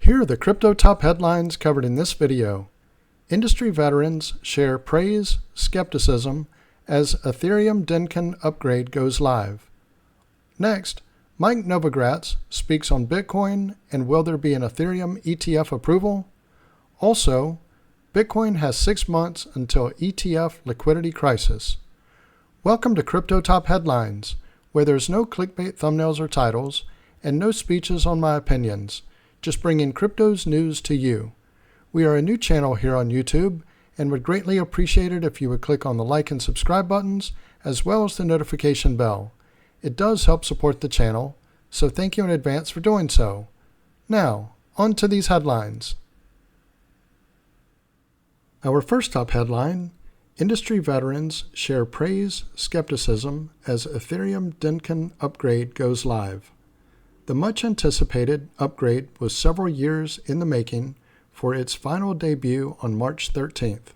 Here are the crypto top headlines covered in this video. Industry veterans share praise skepticism as Ethereum Dencun upgrade goes live. Next, Mike Novogratz speaks on Bitcoin and will there be an Ethereum ETF approval? Also, Bitcoin has 6 months until ETF liquidity crisis. Welcome to Crypto Top Headlines, where there's no clickbait thumbnails or titles and no speeches on my opinions, just bringing crypto's news to you. We are a new channel here on YouTube and would greatly appreciate it if you would click on the like and subscribe buttons as well as the notification bell. It does help support the channel, so thank you in advance for doing so. Now, on to these headlines. Our first top headline, industry veterans share praise skepticism as Ethereum Dencun upgrade goes live. The much-anticipated upgrade was several years in the making for its final debut on March 13th.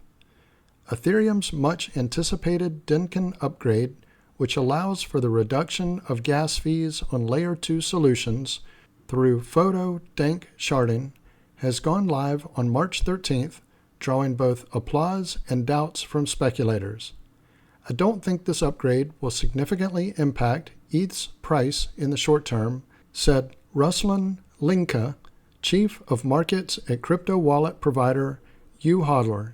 Ethereum's much-anticipated Dencun upgrade, which allows for the reduction of gas fees on Layer 2 solutions through photo dank sharding, has gone live on March 13th, drawing both applause and doubts from speculators. I don't think this upgrade will significantly impact ETH's price in the short term, said Ruslan Linka, Chief of Markets at crypto wallet provider uHodler.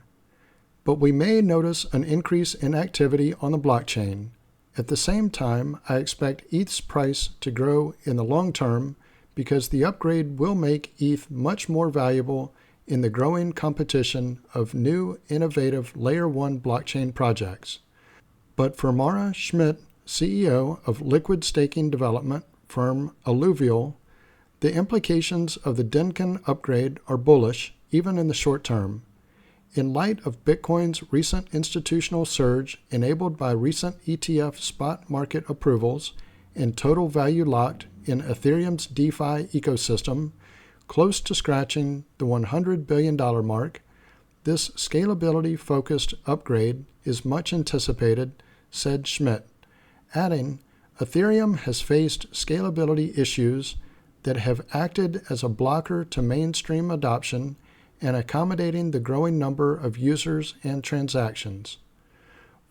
But we may notice an increase in activity on the blockchain. At the same time, I expect ETH's price to grow in the long term because the upgrade will make ETH much more valuable in the growing competition of new innovative Layer 1 blockchain projects. But for Mara Schmidt, CEO of liquid staking development firm Alluvial, the implications of the Dencun upgrade are bullish even in the short term. In light of Bitcoin's recent institutional surge enabled by recent ETF spot market approvals and total value locked in Ethereum's DeFi ecosystem, close to scratching the $100 billion mark, this scalability-focused upgrade is much anticipated, said Schmidt, adding, Ethereum has faced scalability issues that have acted as a blocker to mainstream adoption and accommodating the growing number of users and transactions.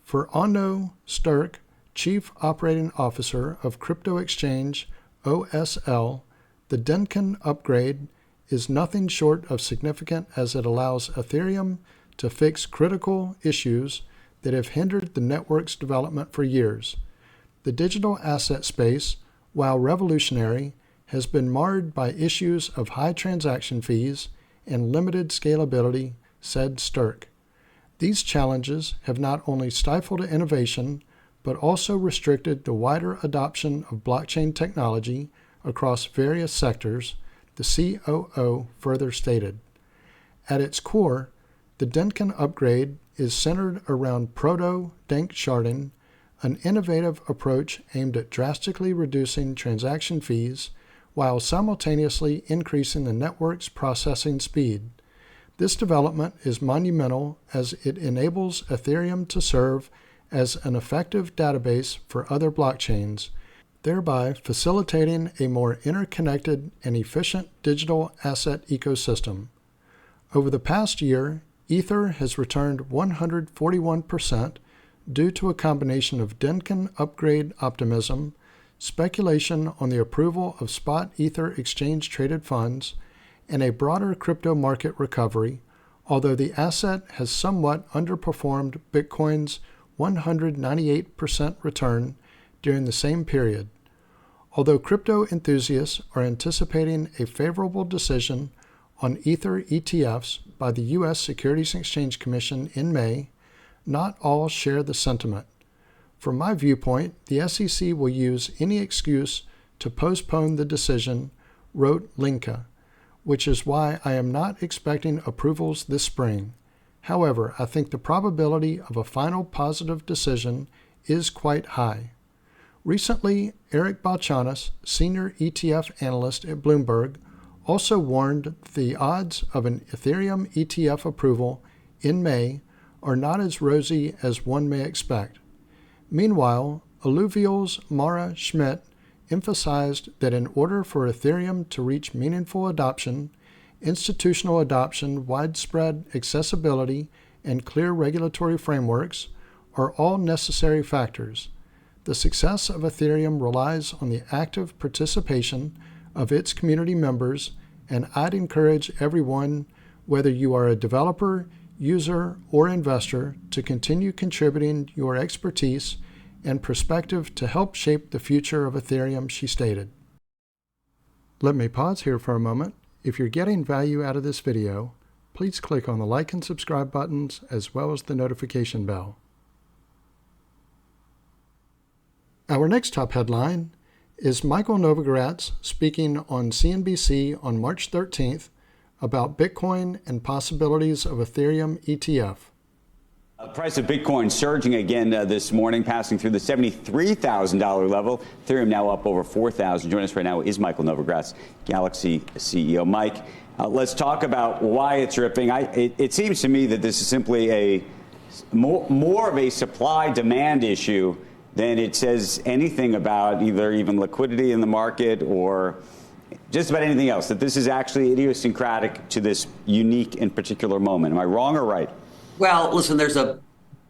For Onno Sturck, Chief Operating Officer of crypto exchange OSL, the Dencun upgrade is nothing short of significant as it allows Ethereum to fix critical issues that have hindered the network's development for years. The digital asset space, while revolutionary, has been marred by issues of high transaction fees and limited scalability, said Sturck. These challenges have not only stifled innovation, but also restricted the wider adoption of blockchain technology across various sectors, the COO further stated. At its core, the Dencun upgrade is centered around proto-dank sharding, an innovative approach aimed at drastically reducing transaction fees while simultaneously increasing the network's processing speed. This development is monumental as it enables Ethereum to serve as an effective database for other blockchains, thereby facilitating a more interconnected and efficient digital asset ecosystem. Over the past year, Ether has returned 141% due to a combination of Dencun upgrade optimism, speculation on the approval of spot Ether exchange-traded funds, and a broader crypto market recovery, although the asset has somewhat underperformed Bitcoin's 198% return during the same period. Although crypto enthusiasts are anticipating a favorable decision on Ether ETFs by the U.S. Securities and Exchange Commission in May, not all share the sentiment. From my viewpoint, the SEC will use any excuse to postpone the decision, wrote Linka, which is why I am not expecting approvals this spring. However, I think the probability of a final positive decision is quite high. Recently, Eric Balchanas, senior ETF analyst at Bloomberg, also warned the odds of an Ethereum ETF approval in May are not as rosy as one may expect. Meanwhile, Alluvial's Mara Schmidt emphasized that in order for Ethereum to reach meaningful adoption, institutional adoption, widespread accessibility, and clear regulatory frameworks are all necessary factors. The success of Ethereum relies on the active participation of its community members, and I'd encourage everyone, whether you are a developer, user, or investor, to continue contributing your expertise and perspective to help shape the future of Ethereum, she stated. Let me pause here for a moment. If you're getting value out of this video, please click on the like and subscribe buttons as well as the notification bell. Our next top headline is Michael Novogratz speaking on CNBC on March 13th about Bitcoin and possibilities of Ethereum ETF. The price of Bitcoin surging again this morning, passing through the $73,000 level. Ethereum now up over $4,000. Joining us right now is Michael Novogratz, Galaxy CEO. Mike, let's talk about why it's ripping. It seems to me that this is simply a more of a supply-demand issue than it says anything about either even liquidity in the market or just about anything else, that this is actually idiosyncratic to this unique and particular moment. Am I wrong or right? Well, listen, there's a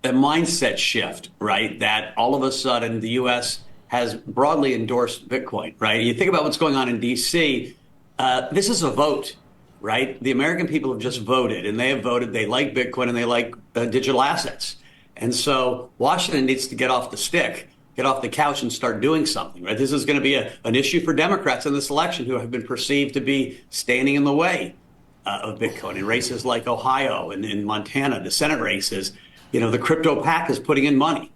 mindset shift, right? That all of a sudden the U.S. has broadly endorsed Bitcoin, right? You think about what's going on in D.C., this is a vote, right? The American people have just voted, and they have voted they like Bitcoin and they like digital assets. And so Washington needs to get off the stick, get off the couch and start doing something, right? This is going to be an issue for Democrats in this election who have been perceived to be standing in the way of Bitcoin in races like Ohio and in Montana, the Senate races. You know, the crypto pack is putting in money.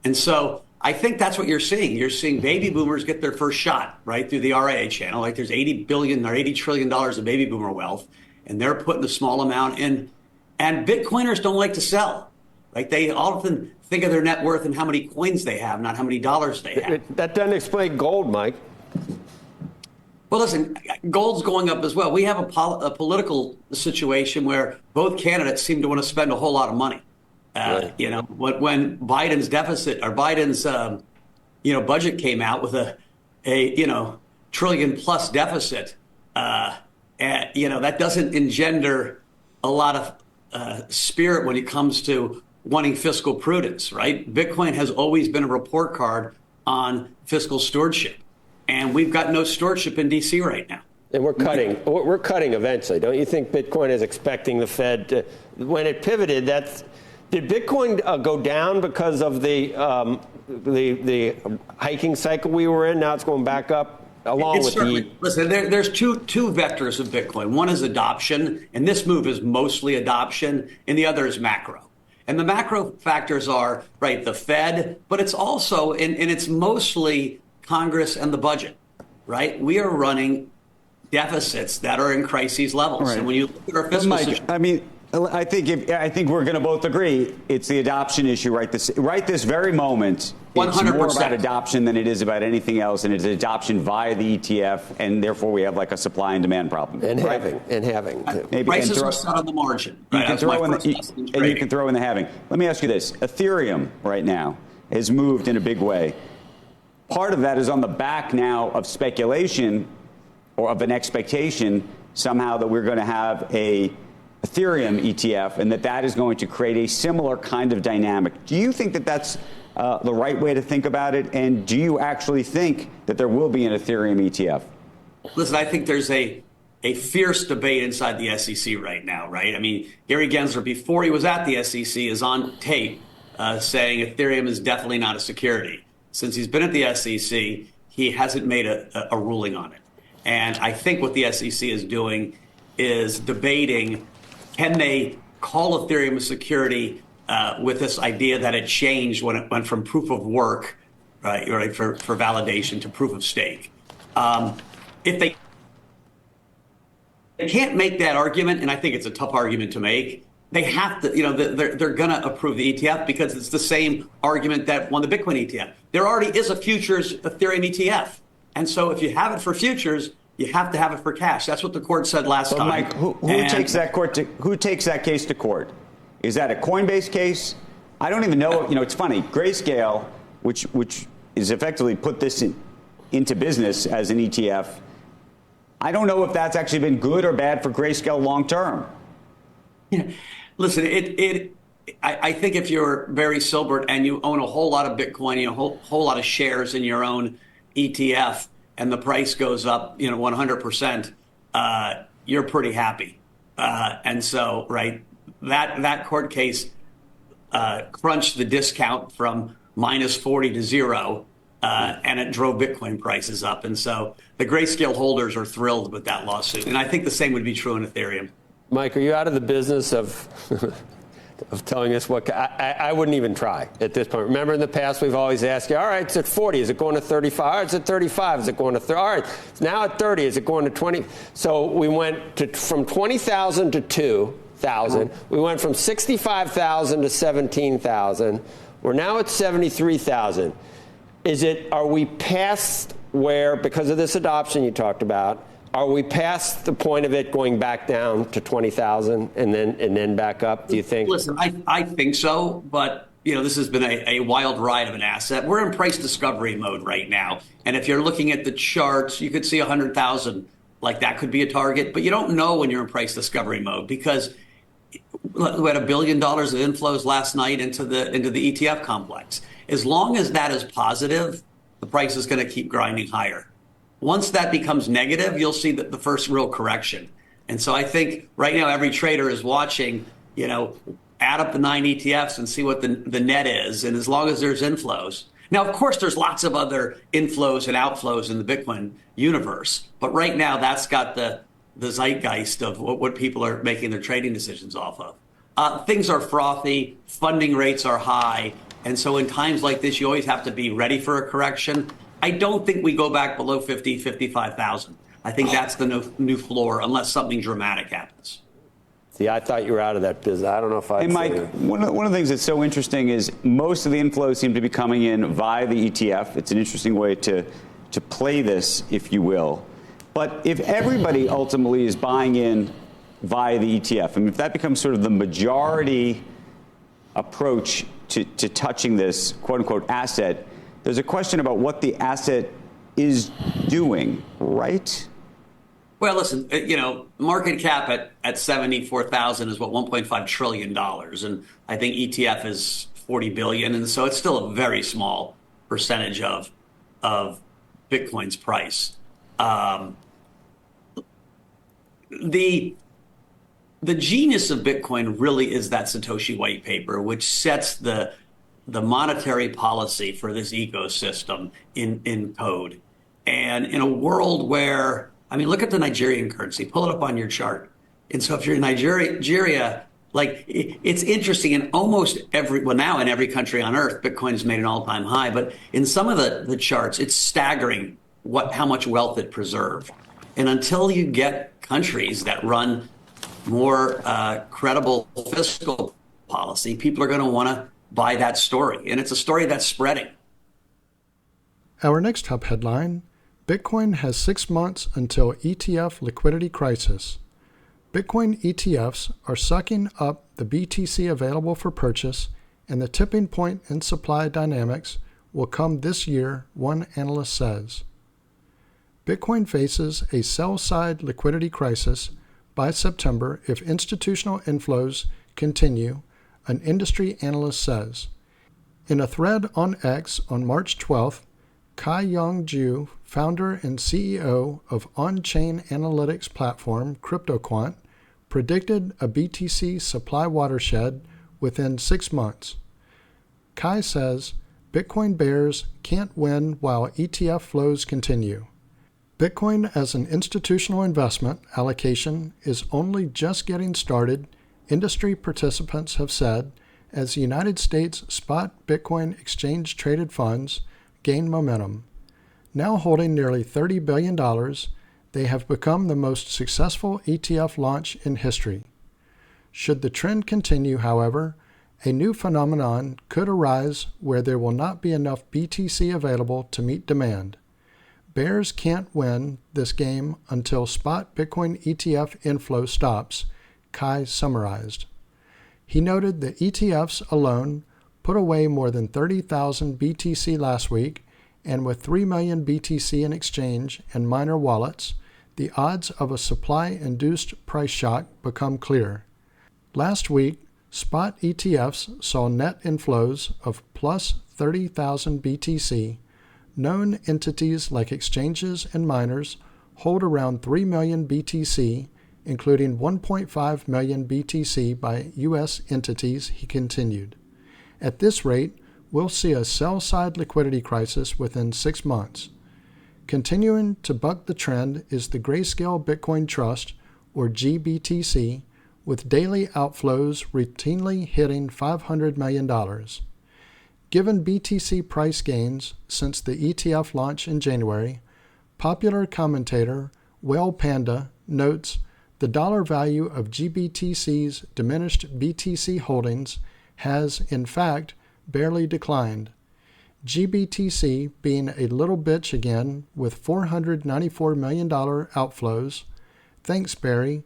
And so I think that's what you're seeing. You're seeing baby boomers get their first shot, right, through the RIA channel. Like there's $80 billion or $80 trillion of baby boomer wealth, and they're putting a small amount in. And Bitcoiners don't like to sell. Like they often think of their net worth and how many coins they have, not how many dollars they have. That doesn't explain gold, Mike. Well, listen, gold's going up as well. We have a political situation where both candidates seem to want to spend a whole lot of money. Right. You know, when Biden's deficit or Biden's, budget came out with a trillion plus deficit, that doesn't engender a lot of spirit when it comes to wanting fiscal prudence, right? Bitcoin has always been a report card on fiscal stewardship. And we've got no stewardship in D.C. right now. And we're cutting eventually. Don't you think Bitcoin is expecting the Fed to, when it pivoted, did Bitcoin go down because of the hiking cycle we were in? Now it's going back up along with the... Listen, there's two vectors of Bitcoin. One is adoption, and this move is mostly adoption, and the other is macro. And the macro factors are, right, the Fed, but it's also, and it's mostly Congress and the budget, right? We are running deficits that are in crises levels. Right. And when you look at our fiscal situation, I mean, I think we're going to both agree it's the adoption issue right this very moment. 100%. It's more about adoption than it is about anything else, and it's adoption via the ETF, and therefore we have like a supply and demand problem. And right? having. Maybe, prices are set on the margin. Right? You can throw in the having. Let me ask you this. Ethereum right now has moved in a big way. Part of that is on the back now of speculation or of an expectation somehow that we're going to have a Ethereum ETF and that is going to create a similar kind of dynamic. Do you think that that's the right way to think about it? And do you actually think that there will be an Ethereum ETF? Listen, I think there's a fierce debate inside the SEC right now, right? I mean, Gary Gensler, before he was at the SEC, is on tape saying Ethereum is definitely not a security. Since he's been at the SEC, he hasn't made a ruling on it. And I think what the SEC is doing is debating, can they call Ethereum a security with this idea that it changed when it went from proof of work, right, for validation to proof of stake. If they can't make that argument, and I think it's a tough argument to make, they have to, they're going to approve the ETF because it's the same argument that won the Bitcoin ETF. There already is a futures Ethereum ETF. And so if you have it for futures, you have to have it for cash. That's what the court said last time. Mike, who takes that case to court? Is that a Coinbase case? I don't even know. It's funny. Grayscale, which is effectively put this into business as an ETF, I don't know if that's actually been good or bad for Grayscale long term. Yeah. Listen, I think if you're Barry Silbert and you own a whole lot of Bitcoin, you know, whole lot of shares in your own ETF, and the price goes up, 100%, you're pretty happy. And so, right, that court case crunched the discount from -40 to 0, and it drove Bitcoin prices up. And so the Grayscale holders are thrilled with that lawsuit. And I think the same would be true in Ethereum. Mike, are you out of the business of telling us what? I wouldn't even try at this point. Remember in the past, we've always asked you, all right, it's at 40. Is it going to 35? All right, it's at 35. Is it going to 30? All right, it's now at 30. Is it going to 20? So we went from 20,000 to 2,000. We went from 65,000 to 17,000. We're now at 73,000. Are we past where, because of this adoption you talked about, are we past the point of it going back down to 20,000 and then back up, do you think? Listen, I think so, but this has been a wild ride of an asset. We're in price discovery mode right now. And if you're looking at the charts, you could see 100,000, like that could be a target, but you don't know when you're in price discovery mode because we had $1 billion of inflows last night into the ETF complex. As long as that is positive, the price is going to keep grinding higher. Once that becomes negative, you'll see the first real correction. And so I think right now every trader is watching, add up the 9 ETFs and see what the net is. And as long as there's inflows. Now, of course, there's lots of other inflows and outflows in the Bitcoin universe. But right now, that's got the zeitgeist of what people are making their trading decisions off of. Things are frothy. Funding rates are high. And so in times like this, you always have to be ready for a correction. I don't think we go back below 50, 55,000. I think that's the new floor unless something dramatic happens. See, I thought you were out of that business. I don't know if I. Hey, Mike, one of the things that's so interesting is most of the inflows seem to be coming in via the ETF. It's an interesting way to play this, if you will. But if everybody ultimately is buying in via the ETF, and if that becomes sort of the majority approach to touching this quote-unquote asset, there's a question about what the asset is doing, right? Well, listen, market cap at 74,000 is what, $1.5 trillion. And I think ETF is 40 billion. And so it's still a very small percentage of Bitcoin's price. The genius of Bitcoin really is that Satoshi white paper, which sets the monetary policy for this ecosystem in code. And in a world where, look at the Nigerian currency, pull it up on your chart. And so if you're in Nigeria, it's interesting in almost now in every country on earth, Bitcoin's made an all-time high, but in some of the charts, it's staggering how much wealth it preserved. And until you get countries that run more credible fiscal policy, people are going to want to buy that story. And it's a story that's spreading. Our next top headline, Bitcoin has 6 months until ETF liquidity crisis. Bitcoin ETFs are sucking up the BTC available for purchase, and the tipping point in supply dynamics will come this year, one analyst says. Bitcoin faces a sell-side liquidity crisis by September if institutional inflows continue, an industry analyst says. In a thread on X on March 12th, Kai-Yang Ju, founder and CEO of on-chain analytics platform CryptoQuant, predicted a BTC supply watershed within 6 months. Kai says Bitcoin bears can't win while ETF flows continue. Bitcoin as an institutional investment allocation is only just getting started, industry participants have said, as the United States spot Bitcoin exchange-traded funds gain momentum. Now holding nearly $30 billion, they have become the most successful ETF launch in history. Should the trend continue, however, a new phenomenon could arise where there will not be enough BTC available to meet demand. Bears can't win this game until spot Bitcoin ETF inflow stops, Kai summarized. He noted the ETFs alone put away more than 30,000 BTC last week, and with 3 million BTC in exchange and miner wallets, the odds of a supply-induced price shock become clear. Last week, spot ETFs saw net inflows of plus 30,000 BTC. Known entities like exchanges and miners hold around 3 million BTC, including 1.5 million BTC by U.S. entities, he continued. At this rate, we'll see a sell-side liquidity crisis within 6 months. Continuing to buck the trend is the Grayscale Bitcoin Trust, or GBTC, with daily outflows routinely hitting $500 million. Given BTC price gains since the ETF launch in January, popular commentator Whale Panda notes the dollar value of GBTC's diminished BTC holdings has, in fact, barely declined. GBTC being a little bitch again with $494 million outflows. Thanks, Barry.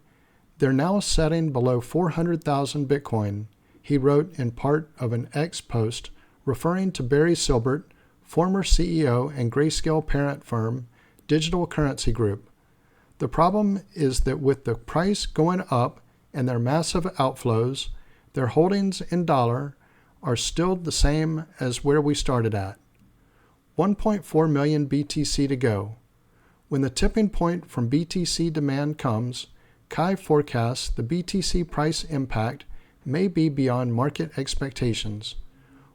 They're now setting below 400,000 Bitcoin, he wrote in part of an X post referring to Barry Silbert, former CEO and Grayscale parent firm, Digital Currency Group. The problem is that with the price going up and their massive outflows, their holdings in dollar are still the same as where we started at. 1.4 million BTC to go. When the tipping point from BTC demand comes, Kai forecasts the BTC price impact may be beyond market expectations.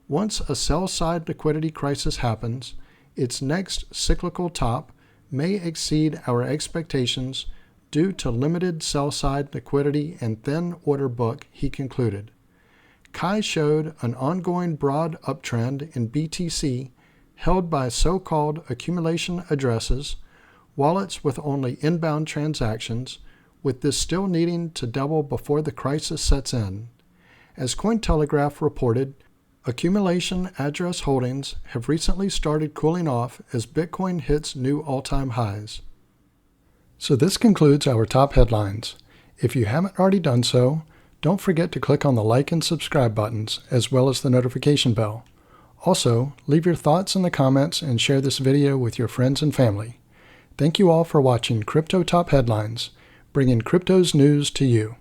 Once a sell-side liquidity crisis happens, its next cyclical top may exceed our expectations due to limited sell-side liquidity and thin order book, he concluded. Kai showed an ongoing broad uptrend in BTC held by so-called accumulation addresses, wallets with only inbound transactions, with this still needing to double before the crisis sets in. As Cointelegraph reported, accumulation address holdings have recently started cooling off as Bitcoin hits new all-time highs. So this concludes our top headlines. If you haven't already done so, don't forget to click on the like and subscribe buttons, as well as the notification bell. Also, leave your thoughts in the comments and share this video with your friends and family. Thank you all for watching Crypto Top Headlines, bringing crypto's news to you.